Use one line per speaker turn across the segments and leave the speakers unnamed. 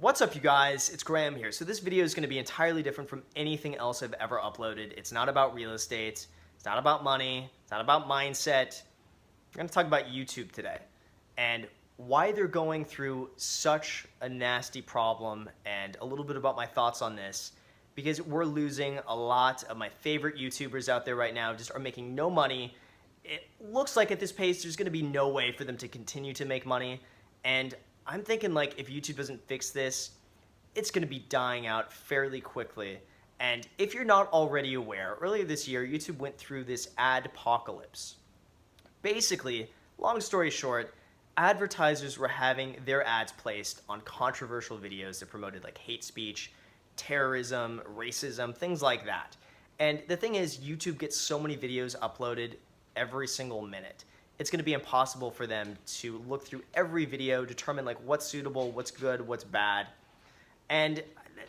What's up, you guys? It's Graham here. So this video is going to be entirely different from anything else I've ever uploaded. It's not about real estate. It's not about money. It's not about mindset. I'm going to talk about YouTube today and why they're going through such a nasty problem and a little bit about my thoughts on this, because we're losing a lot of my favorite YouTubers out there right now, just are making no money. It looks like at this pace there's going to be no way for them to continue to make money, and I'm thinking, like, if YouTube doesn't fix this, it's going to be dying out fairly quickly. And if you're not already aware, earlier this year, YouTube went through this adpocalypse. Basically, long story short, advertisers were having their ads placed on controversial videos that promoted like hate speech, terrorism, racism, things like that. And the thing is, YouTube gets so many videos uploaded every single minute. It's going to be impossible for them to look through every video, determine like what's suitable, what's good, what's bad. And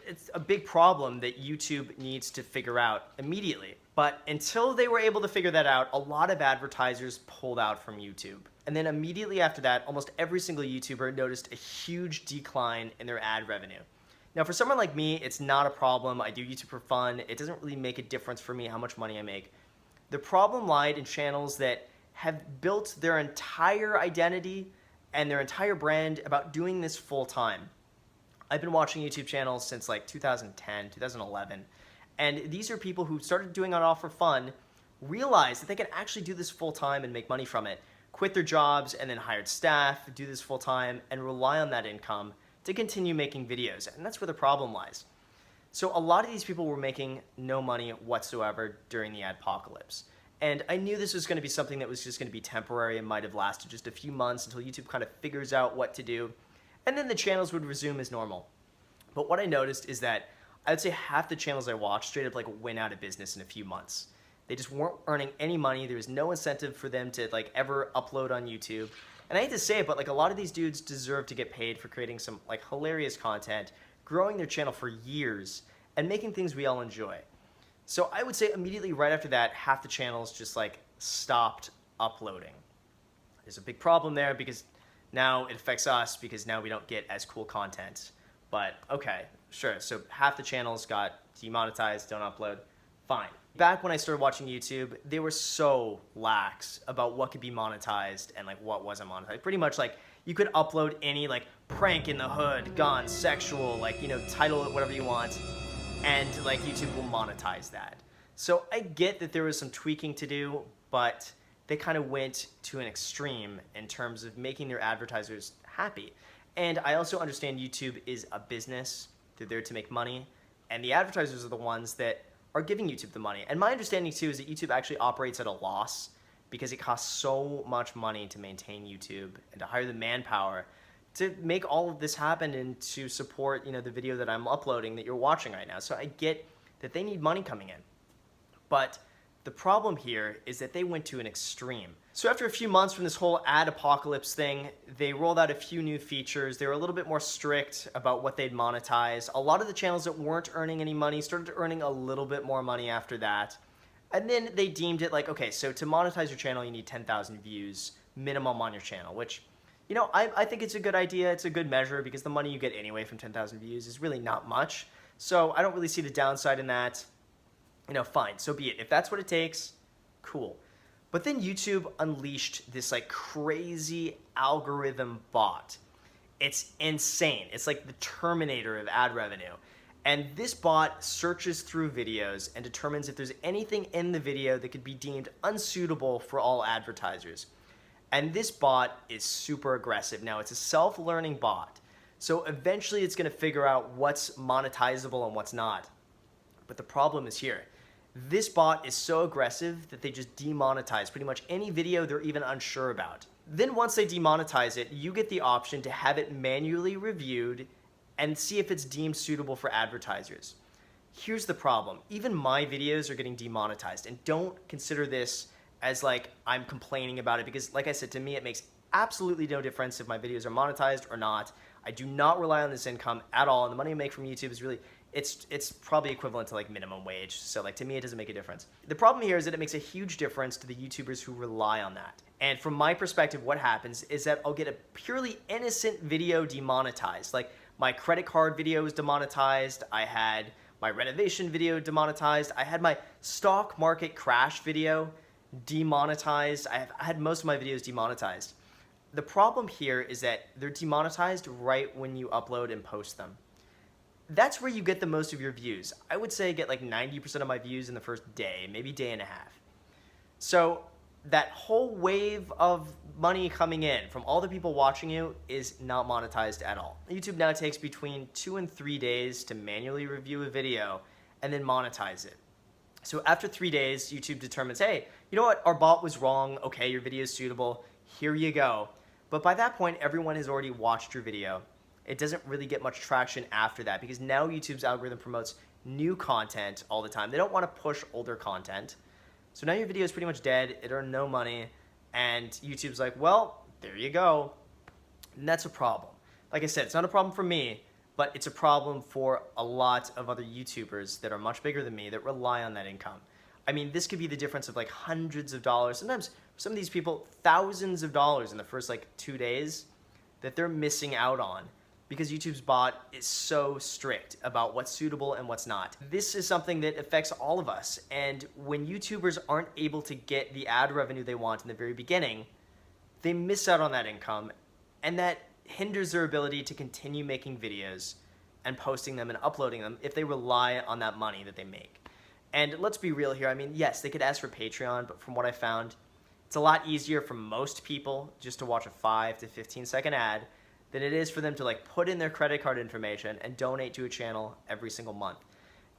it's a big problem that YouTube needs to figure out immediately. But until they were able to figure that out, a lot of advertisers pulled out from YouTube. And then immediately after that, almost every single YouTuber noticed a huge decline in their ad revenue. Now, for someone like me, it's not a problem. I do YouTube for fun. It doesn't really make a difference for me how much money I make. The problem lied in channels that have built their entire identity and their entire brand about doing this full time. I've been watching YouTube channels since like 2010, 2011, and these are people who started doing it all for fun, realized that they can actually do this full time and make money from it, quit their jobs and then hired staff, do this full time, and rely on that income to continue making videos, and that's where the problem lies. So a lot of these people were making no money whatsoever during the adpocalypse. And I knew this was going to be something that was just going to be temporary and might have lasted just a few months until YouTube kind of figures out what to do, and then the channels would resume as normal. But what I noticed is that I would say half the channels I watched straight up like went out of business in a few months. They just weren't earning any money. There was no incentive for them to like ever upload on YouTube. And I hate to say it, but like a lot of these dudes deserve to get paid for creating some like hilarious content, growing their channel for years, and making things we all enjoy. So I would say immediately right after that, half the channels just like stopped uploading. There's a big problem there because now it affects us because now we don't get as cool content. But okay, sure. So half the channels got demonetized, don't upload. Fine. Back when I started watching YouTube, they were so lax about what could be monetized and like what wasn't monetized. Pretty much like you could upload any like prank in the hood, gun, sexual, like, you know, title it whatever you want, and like YouTube will monetize that. So I get that there was some tweaking to do, but they kind of went to an extreme in terms of making their advertisers happy. And I also understand YouTube is a business. They're there to make money, and the advertisers are the ones that are giving YouTube the money. And my understanding too is that YouTube actually operates at a loss because it costs so much money to maintain YouTube and to hire the manpower to make all of this happen and to support, you know, the video that I'm uploading that you're watching right now. So I get that they need money coming in. But the problem here is that they went to an extreme. So after a few months from this whole ad apocalypse thing, they rolled out a few new features. They were a little bit more strict about what they'd monetize. A lot of the channels that weren't earning any money started earning a little bit more money after that. And then they deemed it like, okay, so to monetize your channel, you need 10,000 views minimum on your channel, which, you know, I think it's a good idea. It's a good measure because the money you get anyway from 10,000 views is really not much. So I don't really see the downside in that. You know, fine, so be it. If that's what it takes, cool. But then YouTube unleashed this like crazy algorithm bot. It's insane. It's like the Terminator of ad revenue. And this bot searches through videos and determines if there's anything in the video that could be deemed unsuitable for all advertisers. And this bot is super aggressive. Now, it's a self-learning bot, so eventually it's going to figure out what's monetizable and what's not. But the problem is here. This bot is so aggressive that they just demonetize pretty much any video they're even unsure about. Then once they demonetize it, you get the option to have it manually reviewed and see if it's deemed suitable for advertisers. Here's the problem. Even my videos are getting demonetized, and don't consider this as like I'm complaining about it, because like I said, to me it makes absolutely no difference if my videos are monetized or not. I do not rely on this income at all, and the money I make from YouTube is really, it's probably equivalent to like minimum wage. So like to me, it doesn't make a difference. The problem here is that it makes a huge difference to the YouTubers who rely on that. And from my perspective, what happens is that I'll get a purely innocent video demonetized. Like my credit card video was demonetized. I had my renovation video demonetized. I had my stock market crash video demonetized. I had most of my videos demonetized. The problem here is that they're demonetized right when you upload and post them. That's where you get the most of your views. I would say I get like 90% of my views in the first day, maybe day and a half. So that whole wave of money coming in from all the people watching you is not monetized at all. YouTube now takes between 2 and 3 days to manually review a video and then monetize it. So after 3 days, YouTube determines, hey, you know what, our bot was wrong. Okay, your video is suitable. Here you go. But by that point, everyone has already watched your video. It doesn't really get much traction after that because now YouTube's algorithm promotes new content all the time. They don't want to push older content. So now your video is pretty much dead. It earned no money. And YouTube's like, well, there you go. And that's a problem. Like I said, it's not a problem for me, but it's a problem for a lot of other YouTubers that are much bigger than me that rely on that income. I mean, this could be the difference of like hundreds of dollars. Sometimes for some of these people, thousands of dollars in the first like 2 days that they're missing out on because YouTube's bot is so strict about what's suitable and what's not. This is something that affects all of us. And when YouTubers aren't able to get the ad revenue they want in the very beginning, they miss out on that income, and that hinders their ability to continue making videos and posting them and uploading them if they rely on that money that they make. And let's be real here. I mean, yes, they could ask for Patreon, but from what I found, it's a lot easier for most people just to watch a 5 to 15 second ad than it is for them to like put in their credit card information and donate to a channel every single month.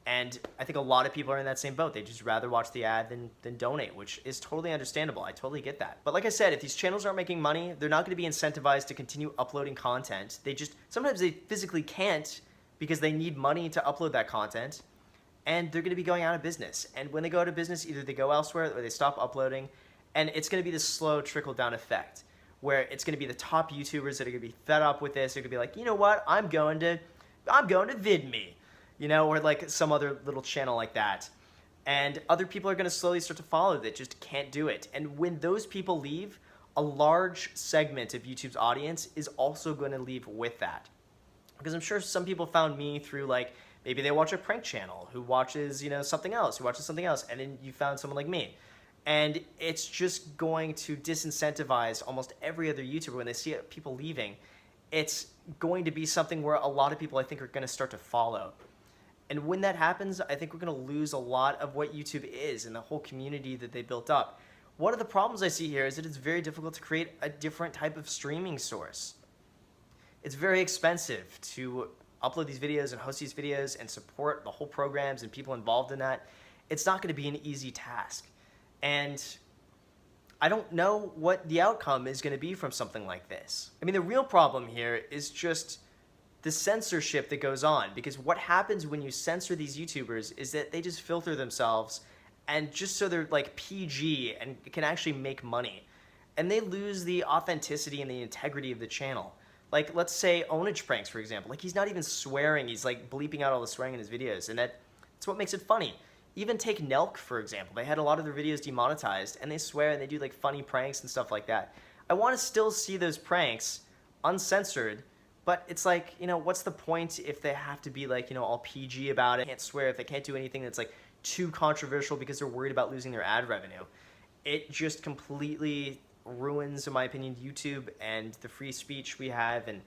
And I think a lot of people are in that same boat. They just rather watch the ad than donate, which is totally understandable. I totally get that. But like I said, if these channels aren't making money, they're not going to be incentivized to continue uploading content. Sometimes they physically can't because they need money to upload that content, and they're going to be going out of business. And when they go out of business, either they go elsewhere or they stop uploading, and it's going to be this slow trickle-down effect where it's going to be the top YouTubers that are going to be fed up with this. They're going to be like, you know what, I'm going to VidMe, you know, or like some other little channel like that. And other people are going to slowly start to follow that just can't do it. And when those people leave, a large segment of YouTube's audience is also going to leave with that. Because I'm sure some people found me through like, maybe they watch a prank channel who watches, you know, something else, and then you found someone like me. And it's just going to disincentivize almost every other YouTuber when they see people leaving. It's going to be something where a lot of people, I think, are going to start to follow. And when that happens, I think we're going to lose a lot of what YouTube is and the whole community that they built up. One of the problems I see here is that it's very difficult to create a different type of streaming source. It's very expensive to upload these videos and host these videos and support the whole programs and people involved in that. It's not going to be an easy task. And I don't know what the outcome is going to be from something like this. I mean, the real problem here is just the censorship that goes on, because what happens when you censor these YouTubers is that they just filter themselves, and just so they're like PG and can actually make money. And they lose the authenticity and the integrity of the channel. Like, let's say Ownage Pranks, for example. Like, he's not even swearing. He's like bleeping out all the swearing in his videos, and that's what makes it funny. Even take Nelk, for example. They had a lot of their videos demonetized, and they swear and they do like funny pranks and stuff like that. I want to still see those pranks uncensored, but it's like, you know, what's the point if they have to be like, you know, all PG about it? They can't swear, if they can't do anything that's like too controversial because they're worried about losing their ad revenue. It just completely ruins, in my opinion, YouTube and the free speech we have. And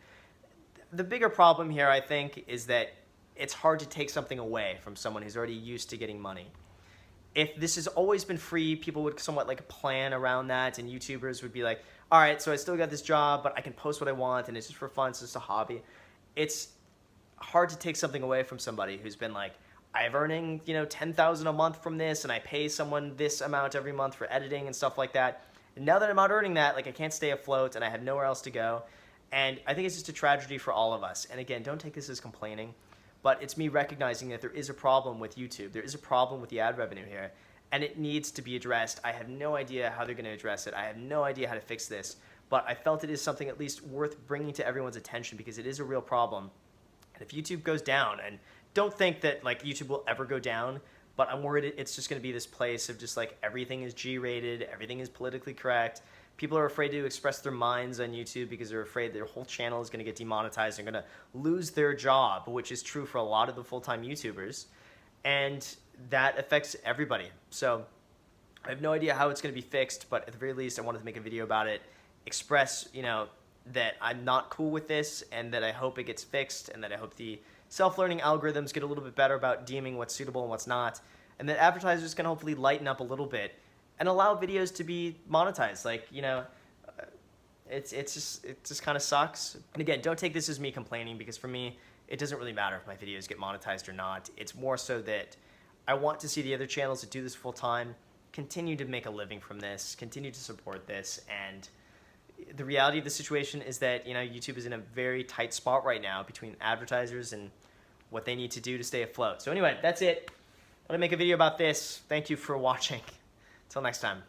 the bigger problem here, I think, is that it's hard to take something away from someone who's already used to getting money. If this has always been free, people would somewhat like plan around that, and YouTubers would be like, all right, so I still got this job, but I can post what I want, and it's just for fun, it's just a hobby. It's hard to take something away from somebody who's been like, I'm earning, you know, $10,000 a month from this, and I pay someone this amount every month for editing and stuff like that. And now that I'm not earning that, like, I can't stay afloat, and I have nowhere else to go. And I think it's just a tragedy for all of us. And again, don't take this as complaining, but it's me recognizing that there is a problem with YouTube. There is a problem with the ad revenue here, and it needs to be addressed. I have no idea how they're going to address it. I have no idea how to fix this, but I felt it is something at least worth bringing to everyone's attention because it is a real problem. And if YouTube goes down, and don't think that like YouTube will ever go down, but I'm worried it's just going to be this place of just like everything is G-rated, everything is politically correct, People are afraid to express their minds on YouTube because they're afraid their whole channel is going to get demonetized. They're going to lose their job, which is true for a lot of the full-time YouTubers. And that affects everybody. So I have no idea how it's going to be fixed, but at the very least, I wanted to make a video about it, express, that I'm not cool with this, and that I hope it gets fixed, and that I hope the self-learning algorithms get a little bit better about deeming what's suitable and what's not, and that advertisers can hopefully lighten up a little bit and allow videos to be monetized. It just kind of sucks. And again, don't take this as me complaining, because for me, it doesn't really matter if my videos get monetized or not. It's more so that I want to see the other channels that do this full time continue to make a living from this, continue to support this. And the reality of the situation is that, YouTube is in a very tight spot right now between advertisers and what they need to do to stay afloat. So anyway, that's it. I'm going to make a video about this. Thank you for watching. Until next time.